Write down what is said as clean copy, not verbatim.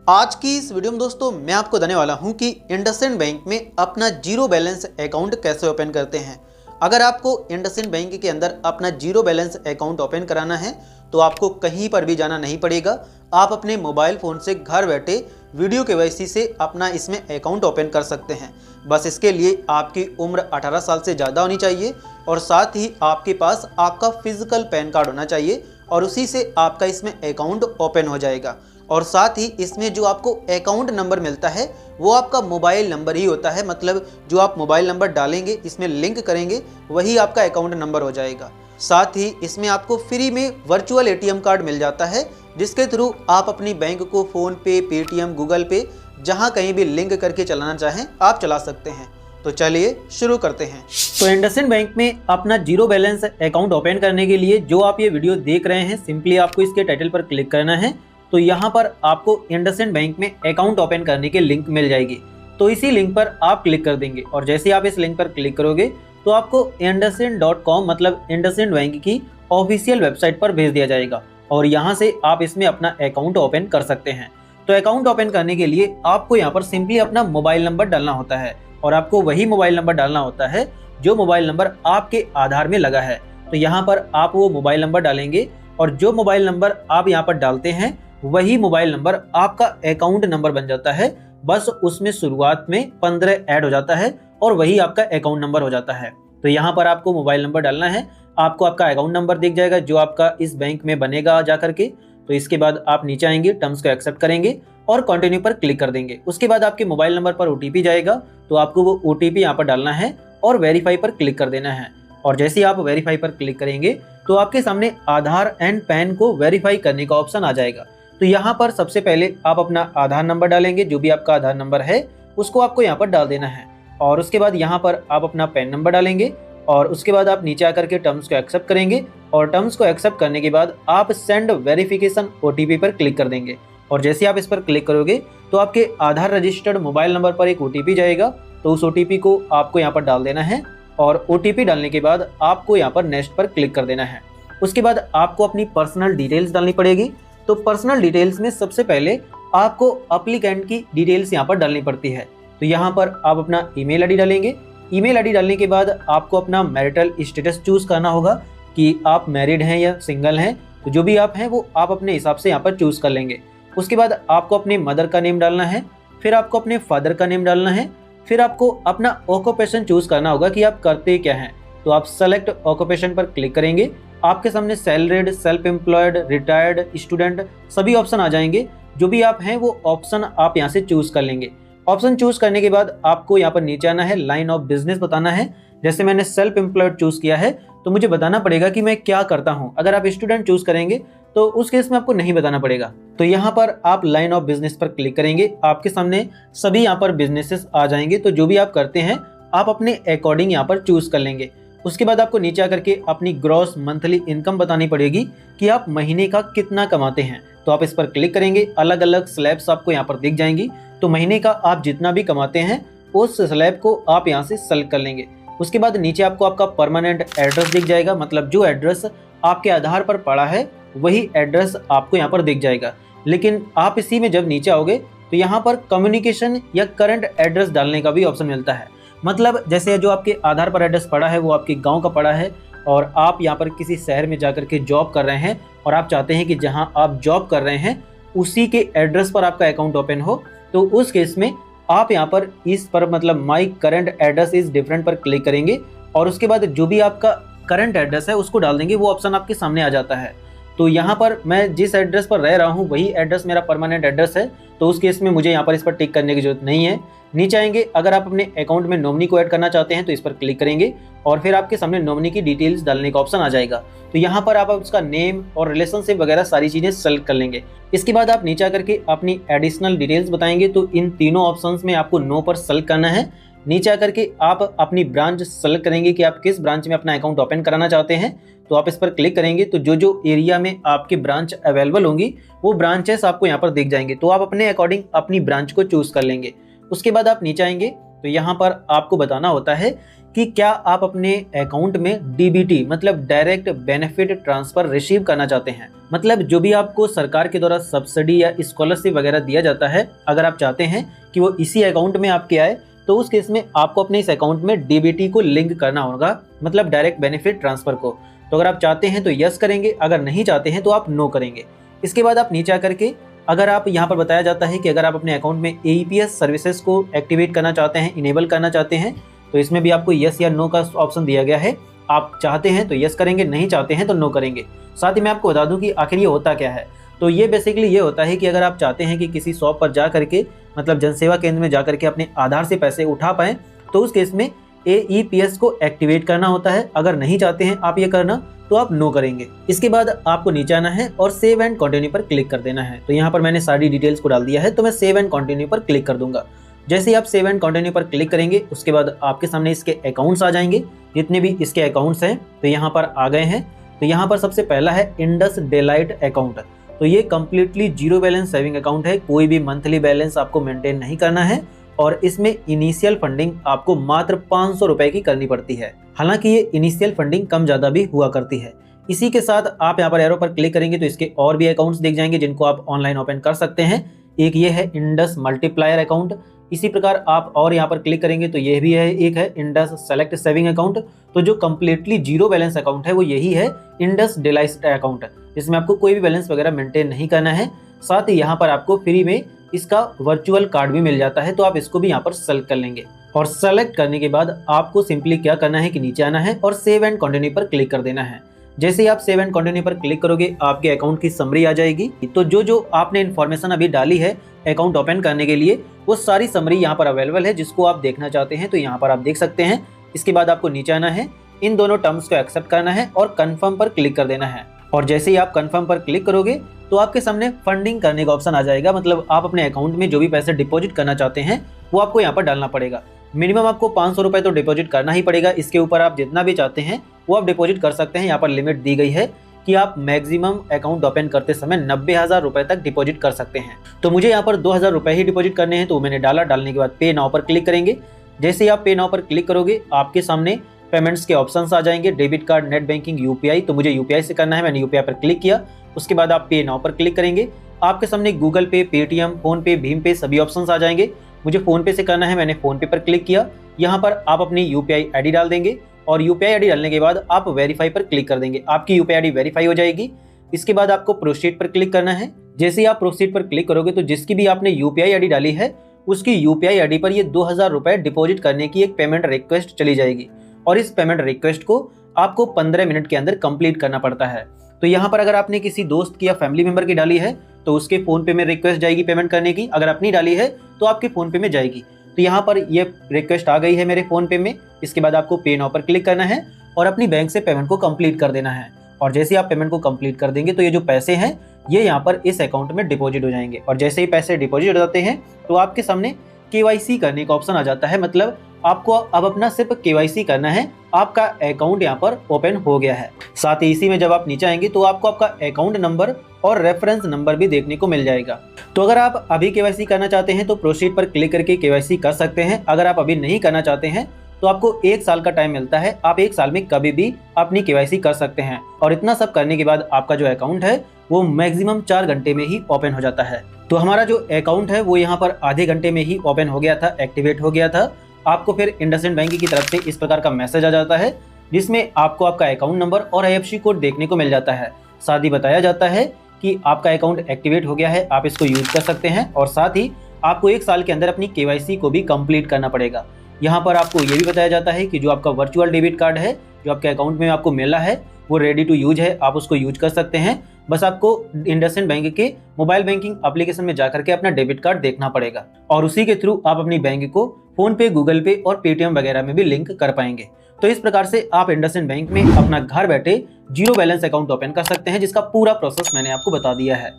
आज की इस वीडियो में दोस्तों मैं आपको बताने वाला हूं कि इंडसइंड बैंक में अपना जीरो बैलेंस अकाउंट कैसे ओपन करते हैं। अगर आपको इंडसइंड बैंक के अंदर अपना जीरो बैलेंस अकाउंट ओपन कराना है तो आपको कहीं पर भी जाना नहीं पड़ेगा। आप अपने मोबाइल फ़ोन से घर बैठे वीडियो केवाईसी से अपना इसमें अकाउंट ओपन कर सकते हैं। बस इसके लिए आपकी उम्र 18 साल से ज़्यादा होनी चाहिए और साथ ही आपके पास आपका फिजिकल पैन कार्ड होना चाहिए और उसी से आपका इसमें अकाउंट ओपन हो जाएगा। और साथ ही इसमें जो आपको अकाउंट नंबर मिलता है वो आपका मोबाइल नंबर ही होता है, मतलब जो आप मोबाइल नंबर डालेंगे इसमें लिंक करेंगे वही आपका अकाउंट नंबर हो जाएगा। साथ ही इसमें आपको फ्री में वर्चुअल एटीएम कार्ड मिल जाता है जिसके थ्रू आप अपनी बैंक को फ़ोन पे, पेटीएम, गूगल पे जहां कहीं भी लिंक करके चलाना चाहें आप चला सकते हैं। तो चलिए शुरू करते हैं। तो इंडसइंड बैंक में अपना जीरो बैलेंस अकाउंट ओपन करने के लिए जो आप ये वीडियो देख रहे हैं, सिंपली आपको इसके टाइटल पर क्लिक करना है। तो यहाँ पर आपको इंडसइंड बैंक में अकाउंट ओपन करने की लिंक मिल जाएगी। तो इसी लिंक पर आप क्लिक कर देंगे और जैसे आप इस लिंक पर क्लिक करोगे तो आपको IndusInd.com मतलब इंडसइंड बैंक की ऑफिशियल वेबसाइट पर भेज दिया जाएगा और यहाँ से आप इसमें अपना अकाउंट ओपन कर सकते हैं। तो अकाउंट ओपन करने के लिए आपको यहाँ पर सिंपली अपना मोबाइल नंबर डालना होता है और आपको वही मोबाइल नंबर डालना होता है जो मोबाइल नंबर आपके आधार में लगा है। तो यहाँ पर आप वो मोबाइल नंबर डालेंगे और जो मोबाइल नंबर आप यहाँ पर डालते हैं वही मोबाइल नंबर आपका अकाउंट नंबर बन जाता है। बस उसमें शुरुआत में 15 ऐड हो जाता है और वही आपका अकाउंट नंबर हो जाता है। तो यहाँ पर आपको मोबाइल नंबर डालना है, आपको आपका अकाउंट नंबर दिख जाएगा जो आपका इस बैंक में बनेगा जा करके। तो इसके बाद आप नीचे आएंगे, टर्म्स को एक्सेप्ट करेंगे और कंटिन्यू पर क्लिक कर देंगे। उसके बाद आपके मोबाइल नंबर पर OTP जाएगा, तो आपको वो OTP यहाँ पर डालना है और वेरीफाई पर क्लिक कर देना है। और जैसे ही आप वेरीफाई पर क्लिक करेंगे तो आपके सामने आधार एंड पैन को वेरीफाई करने का ऑप्शन आ जाएगा। तो यहाँ पर सबसे पहले आप अपना आधार नंबर डालेंगे, जो भी आपका आधार नंबर है उसको आपको यहाँ पर डाल देना है। और उसके बाद यहाँ पर आप अपना पैन नंबर डालेंगे और उसके बाद आप नीचे आकर के टर्म्स को एक्सेप्ट करेंगे और टर्म्स को एक्सेप्ट करने के बाद आप सेंड वेरिफिकेशन OTP पर क्लिक कर देंगे। और जैसे आप इस पर क्लिक करोगे तो आपके आधार रजिस्टर्ड मोबाइल नंबर पर एक OTP जाएगा, तो उस OTP को आपको यहाँ पर डाल देना है और OTP डालने के बाद आपको यहाँ पर नेक्स्ट पर क्लिक कर देना है। उसके बाद आपको अपनी पर्सनल डिटेल्स डालनी पड़ेगी। तो पर्सनल डिटेल्स में सबसे पहले आपको एप्लीकेंट की डिटेल्स यहाँ पर डालनी पड़ती है। तो यहाँ पर आप अपना ईमेल आईडी डालेंगे। ईमेल आईडी डालने के बाद आपको अपना मैरिटल स्टेटस चूज़ करना होगा कि आप मैरिड हैं या सिंगल हैं। तो जो भी आप हैं वो आप अपने हिसाब से यहाँ पर चूज़ कर लेंगे। उसके बाद आपको अपने मदर का नेम डालना है, फिर आपको अपने फादर का नेम डालना है, फिर आपको अपना ऑक्यूपेशन चूज़ करना होगा कि आप करते क्या हैं। तो आप सेलेक्ट ऑक्यूपेशन पर क्लिक करेंगे, आपके सामने salaried, self employed, retired, student सभी ऑप्शन आ जाएंगे। जो भी आप हैं वो ऑप्शन आप यहाँ से चूज़ कर लेंगे। ऑप्शन चूज़ करने के बाद आपको यहाँ पर नीचे आना है, लाइन ऑफ बिजनेस बताना है। जैसे मैंने सेल्फ एम्प्लॉयड चूज़ किया है तो मुझे बताना पड़ेगा कि मैं क्या करता हूँ। अगर आप स्टूडेंट चूज़ करेंगे तो उस केस में आपको नहीं बताना पड़ेगा। तो यहाँ पर आप लाइन ऑफ बिजनेस पर क्लिक करेंगे, आपके सामने सभी यहाँ पर बिजनेसेस आ जाएंगे। तो जो भी आप करते हैं आप अपने अकॉर्डिंग यहाँ पर चूज़ कर लेंगे। उसके बाद आपको नीचे आकर के अपनी ग्रॉस मंथली इनकम बतानी पड़ेगी कि आप महीने का कितना कमाते हैं। तो आप इस पर क्लिक करेंगे, अलग अलग स्लैब्स आपको यहाँ पर दिख जाएंगी। तो महीने का आप जितना भी कमाते हैं उस स्लैब को आप यहाँ से सेलेक्ट कर लेंगे। उसके बाद नीचे आपको आपका परमानेंट एड्रेस दिख जाएगा, मतलब जो एड्रेस आपके आधार पर पड़ा है वही एड्रेस आपको यहाँ पर दिख जाएगा। लेकिन आप इसी में जब नीचे आओगे तो यहाँ पर कम्युनिकेशन या करंट एड्रेस डालने का भी ऑप्शन मिलता है। मतलब जैसे जो आपके आधार पर एड्रेस पड़ा है वो आपके गांव का पड़ा है और आप यहाँ पर किसी शहर में जाकर के जॉब कर रहे हैं और आप चाहते हैं कि जहाँ आप जॉब कर रहे हैं उसी के एड्रेस पर आपका अकाउंट ओपन हो, तो उस केस में आप यहाँ पर इस पर मतलब my current address is different पर क्लिक करेंगे और उसके बाद जो भी आपका करंट एड्रेस है उसको डाल देंगे। वो ऑप्शन आपके सामने आ जाता है। तो यहाँ पर मैं जिस एड्रेस पर रह रहा हूँ वही एड्रेस मेरा परमानेंट एड्रेस है, तो उस केस में मुझे यहाँ पर इस पर टिक करने की जरूरत नहीं है। नीचे आएंगे, अगर आप अपने अकाउंट में नॉमिनी को ऐड करना चाहते हैं तो इस पर क्लिक करेंगे और फिर आपके सामने नॉमिनी की डिटेल्स डालने का ऑप्शन आ जाएगा। तो यहाँ पर आप उसका नेम और रिलेशनशिप वगैरह सारी चीज़ें सेलेक्ट कर लेंगे। इसके बाद आप नीचे आकर के अपनी एडिशनल डिटेल्स बताएंगे। तो इन तीनों ऑप्शंस में आपको नो पर सेलेक्ट करना है। नीचे आकर के आप अपनी ब्रांच सेलेक्ट करेंगे कि आप किस ब्रांच में अपना अकाउंट ओपन कराना चाहते हैं। तो आप इस पर क्लिक करेंगे तो जो जो एरिया में आपकी ब्रांच अवेलेबल होंगी वो ब्रांचेस आपको यहाँ पर दिख जाएंगे। तो आप अपने अकॉर्डिंग अपनी ब्रांच को चूज़ कर लेंगे। उसके बाद आप नीचे आएंगे तो यहाँ पर आपको बताना होता है कि क्या आप अपने अकाउंट में डीबीटी मतलब डायरेक्ट बेनिफिट ट्रांसफर रिसीव करना चाहते हैं। मतलब जो भी आपको सरकार के द्वारा सब्सिडी या स्कॉलरशिप वगैरह दिया जाता है, अगर आप चाहते हैं कि वो इसी अकाउंट में आपके आए, तो उस केस में आपको अपने इस अकाउंट में डीबीटी को लिंक करना होगा, मतलब डायरेक्ट बेनिफिट ट्रांसफर को। तो अगर आप चाहते हैं तो यस करेंगे, अगर नहीं चाहते हैं तो आप नो करेंगे। इसके बाद आप नीचे आकर के अगर आप यहाँ पर बताया जाता है कि अगर आप अपने अकाउंट में एईपीएस सर्विसेज को एक्टिवेट करना चाहते हैं, इनेबल करना चाहते हैं, तो इसमें भी आपको यस या नो का ऑप्शन दिया गया है। आप चाहते हैं तो यस करेंगे, नहीं चाहते हैं तो नो करेंगे। साथ ही मैं आपको बता दूं कि आखिर ये होता क्या है। तो ये बेसिकली ये होता है कि अगर आप चाहते हैं कि किसी शॉप पर जा करके मतलब जनसेवा केंद्र में जा करके अपने आधार से पैसे उठा पाएँ, तो उस केस में एईपीएस को एक्टिवेट करना होता है। अगर नहीं चाहते हैं आप ये करना तो आप नो करेंगे। इसके बाद आपको नीचे आना है और सेव एंड कंटिन्यू पर क्लिक कर देना है। तो यहाँ पर मैंने सारी डिटेल्स को डाल दिया है, तो मैं सेव एंड कंटिन्यू पर क्लिक कर दूंगा। जैसे ही आप सेव एंड कंटिन्यू पर क्लिक करेंगे, उसके बाद आपके सामने इसके अकाउंट्स आ जाएंगे, जितने भी इसके अकाउंट्स हैं तो यहाँ पर आ गए हैं। तो यहाँ पर सबसे पहला है इंडस डेलाइट अकाउंट। तो ये completely zero balance saving account है, कोई भी मंथली बैलेंस आपको मेंटेन नहीं करना है और इसमें इनिशियल फंडिंग आपको मात्र 500 रुपए की करनी पड़ती है। हालांकि ये इनिशियल फंडिंग कम ज़्यादा भी हुआ करती है। इसी के साथ आप यहाँ पर एरो पर क्लिक करेंगे तो इसके और भी अकाउंट्स दिख जाएंगे जिनको आप ऑनलाइन ओपन कर सकते हैं। एक ये है इंडस मल्टीप्लायर अकाउंट। इसी प्रकार आप और यहाँ पर क्लिक करेंगे तो ये भी है, एक है इंडस सेलेक्ट सेविंग अकाउंट। तो जो कम्प्लीटली जीरो बैलेंस अकाउंट है वो यही है इंडस डेलाइट अकाउंट, जिसमें आपको कोई भी बैलेंस वगैरह मेंटेन नहीं करना है। साथ ही यहाँ पर आपको फ्री में इसका वर्चुअल कार्ड भी मिल जाता है, तो आप इसको भी यहाँ पर सेलेक्ट कर लेंगे। और सेलेक्ट करने के बाद आपको सिंपली क्या करना है कि नीचे आना है और सेव एंड कंटिन्यू पर क्लिक कर देना है। जैसे ही आप सेव एंड कंटिन्यू पर क्लिक करोगे, आपके अकाउंट की समरी आ जाएगी। तो जो आपने इन्फॉर्मेशन अभी डाली है अकाउंट ओपन करने के लिए, वो सारी समरी यहाँ पर अवेलेबल है। जिसको आप देखना चाहते हैं तो यहाँ पर आप देख सकते हैं। इसके बाद आपको नीचे आना है, इन दोनों टर्म्स को एक्सेप्ट करना है और कन्फर्म पर क्लिक कर देना है। और जैसे ही आप कन्फर्म पर क्लिक करोगे तो आपके सामने फंडिंग करने का ऑप्शन आ जाएगा। मतलब आप अपने अकाउंट में जो भी पैसे डिपॉजिट करना चाहते हैं वो आपको यहाँ पर डालना पड़ेगा। मिनिमम आपको 500 रुपये तो डिपॉजिट करना ही पड़ेगा। इसके ऊपर आप जितना भी चाहते हैं वो आप डिपॉजिट कर सकते हैं। यहाँ पर लिमिट दी गई है कि आप मैक्सिमम अकाउंट ओपन करते समय 90,000 रुपये तक डिपॉजिट कर सकते हैं। तो मुझे यहाँ पर 2,000 रुपये ही डिपॉजिट करने हैं, तो मैंने डाला। डालने के बाद पे नाउ पर क्लिक करेंगे। जैसे ही आप पे नाउ पर क्लिक करोगे, आपके सामने पेमेंट्स के ऑप्शंस आ जाएंगे, debit card, net banking, UPI. तो मुझे यूपीआई से करना है, मैंने यूपीआई पर क्लिक किया। उसके बाद आप पे नाउ पर क्लिक करेंगे, आपके सामने गूगल पे, पेटीएम, फोन पे, भीम पे सभी ऑप्शंस आ जाएंगे। मुझे फोन पे से करना है, मैंने फोन पे पर क्लिक किया। यहाँ पर आप अपनी यूपीआई आईडी डाल देंगे और यूपीआई आईडी डालने के बाद आप वेरीफाई पर क्लिक कर देंगे। आपकी यूपीआई आईडी वेरीफाई हो जाएगी। इसके बाद आपको प्रोसीड पर क्लिक करना है। जैसे ही आप प्रोसीड पर क्लिक करोगे तो जिसकी भी आपने यूपीआई आईडी डाली है उसकी यूपीआई आईडी पर ये 2,000 रुपये डिपॉजिट करने की एक पेमेंट रिक्वेस्ट चली जाएगी और इस पेमेंट रिक्वेस्ट को आपको 15 मिनट के अंदर कंप्लीट करना पड़ता है। तो यहाँ पर अगर आपने किसी दोस्त की या फैमिली मेंबर की डाली है तो उसके फोन पे में रिक्वेस्ट जाएगी पेमेंट करने की। अगर अपनी डाली है तो आपके फोन पे में जाएगी। तो यहाँ पर ये रिक्वेस्ट आ गई है मेरे फोन पे में। इसके बाद आपको पे नाउ पर क्लिक करना है और अपनी बैंक से पेमेंट को कंप्लीट कर देना है। और जैसे ही आप पेमेंट को कंप्लीट कर देंगे तो ये जो पैसे हैं ये यहाँ पर इस अकाउंट में डिपॉजिट हो जाएंगे। और जैसे ही पैसे डिपॉजिट हो जाते हैं तो आपके सामने केवाईसी करने का ऑप्शन आ जाता है। मतलब आपको अब अपना सिर्फ केवाईसी करना है, आपका अकाउंट यहाँ पर ओपन हो गया है। साथ ही इसी में जब आप नीचे आएंगे तो आपको आपका अकाउंट नंबर और रेफरेंस नंबर भी देखने को मिल जाएगा। तो अगर आप अभी केवाईसी करना चाहते हैं तो प्रोसीड पर क्लिक करके केवाईसी कर सकते हैं। अगर आप अभी नहीं करना चाहते हैं तो आपको 1 साल का टाइम मिलता है। आप 1 साल में कभी भी अपनी केवाईसी कर सकते हैं। और इतना सब करने के बाद आपका जो अकाउंट है वो मैक्सिमम 4 घंटे में ही ओपन हो जाता है। तो हमारा जो अकाउंट है वो यहाँ पर आधे घंटे में ही ओपन हो गया था, एक्टिवेट हो गया था। आपको फिर इंडसइंड बैंक की तरफ से इस प्रकार का मैसेज आ जाता है जिसमें आपको आपका अकाउंट नंबर और आईएफएससी कोड देखने को मिल जाता है। साथ ही बताया जाता है कि आपका अकाउंट एक्टिवेट हो गया है, आप इसको यूज कर सकते हैं। और साथ ही आपको 1 साल के अंदर अपनी केवाईसी को भी कंप्लीट करना पड़ेगा। यहाँ पर आपको ये भी बताया जाता है कि जो आपका वर्चुअल डेबिट कार्ड है जो आपके अकाउंट में आपको मिला है वो रेडी टू यूज है, आप उसको यूज कर सकते हैं। बस आपको इंडसइंड बैंक के मोबाइल बैंकिंग एप्लीकेशन में जाकर के अपना डेबिट कार्ड देखना पड़ेगा और उसी के थ्रू आप अपनी बैंक को फोन पे, गूगल पे और पेटीएम वगैरह में भी लिंक कर पाएंगे। तो इस प्रकार से आप इंडसइंड बैंक में अपना घर बैठे जीरो बैलेंस अकाउंट ओपन कर सकते हैं, जिसका पूरा प्रोसेस मैंने आपको बता दिया है।